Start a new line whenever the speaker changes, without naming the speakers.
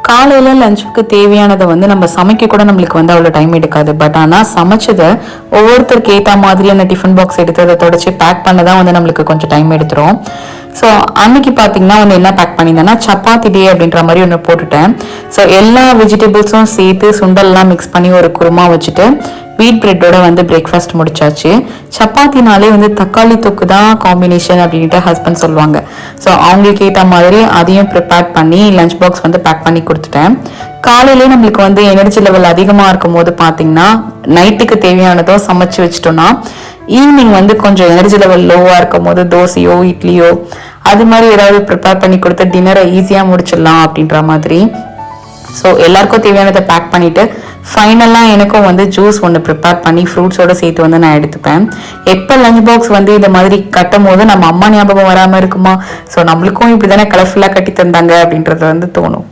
காலையில் லஞ்சுக்கு தேவையானதை வந்து நம்ம சமைக்க கூட நம்மளுக்கு வந்து அவ்வளோ டைம் எடுக்காது. பட் ஆனால் சமைச்சதை ஒவ்வொருத்தருக்கு ஏற்ற மாதிரியான டிஃபன் பாக்ஸ் எடுத்து அதை தொடச்சி பேக் பண்ண தான் வந்து நம்மளுக்கு கொஞ்சம் டைம் எடுத்துரும். ஸோ அன்னைக்கு பார்த்தீங்கன்னா வந்து என்ன பேக் பண்ணியிருந்தேன்னா சப்பாத்தி டே அப்படின்ற மாதிரி ஒன்று போட்டுட்டேன். ஸோ எல்லா வெஜிடபிள்ஸும் சேர்த்து சுண்டல்லாம் மிக்ஸ் பண்ணி ஒரு குருமா வச்சுட்டு வீட் பிரெட்டோட வந்து பிரேக்ஃபாஸ்ட் முடிச்சாச்சு. சப்பாத்தினாலே வந்து தக்காளி தொக்கு தான் காம்பினேஷன் அப்படின்ட்டு ஹஸ்பண்ட் சொல்லுவாங்க. ஸோ அவங்களுக்கு ஏற்ற மாதிரி அதையும் ப்ரிப்பேர் பண்ணி லஞ்ச் பாக்ஸ் வந்து பேக் பண்ணி கொடுத்துட்டேன். காலையிலேயே நம்மளுக்கு வந்து எனர்ஜி லெவல் அதிகமாக இருக்கும் போது பார்த்தீங்கன்னா நைட்டுக்கு தேவையானதோ சமைச்சு வச்சிட்டோம்னா ஈவினிங் வந்து கொஞ்சம் எனர்ஜி லெவல் லோவாக இருக்கும் போது தோசையோ இட்லியோ அது மாதிரி ஏதாவது ப்ரிப்பேர் பண்ணி கொடுத்து டின்னரை ஈஸியாக முடிச்சிடலாம் அப்படின்ற மாதிரி. ஸோ எல்லாருக்கும் தேவையானதை பேக் பண்ணிவிட்டு ஃபைனலாக எனக்கும் வந்து ஜூஸ் ஒன்று ப்ரிப்பேர் பண்ணி ஃப்ரூட்ஸோடு சேர்த்து வந்து நான் எடுத்துப்பேன். எப்போ லஞ்ச் பாக்ஸ் வந்து இந்த மாதிரி கட்டும் போது நம்ம அம்மா ஞாபகம் வராமல் இருக்குமா? ஸோ நம்மளுக்கும் இப்படி தானே கலர்ஃபுல்லாக கட்டி தந்தாங்க அப்படின்றது வந்து தோணும்.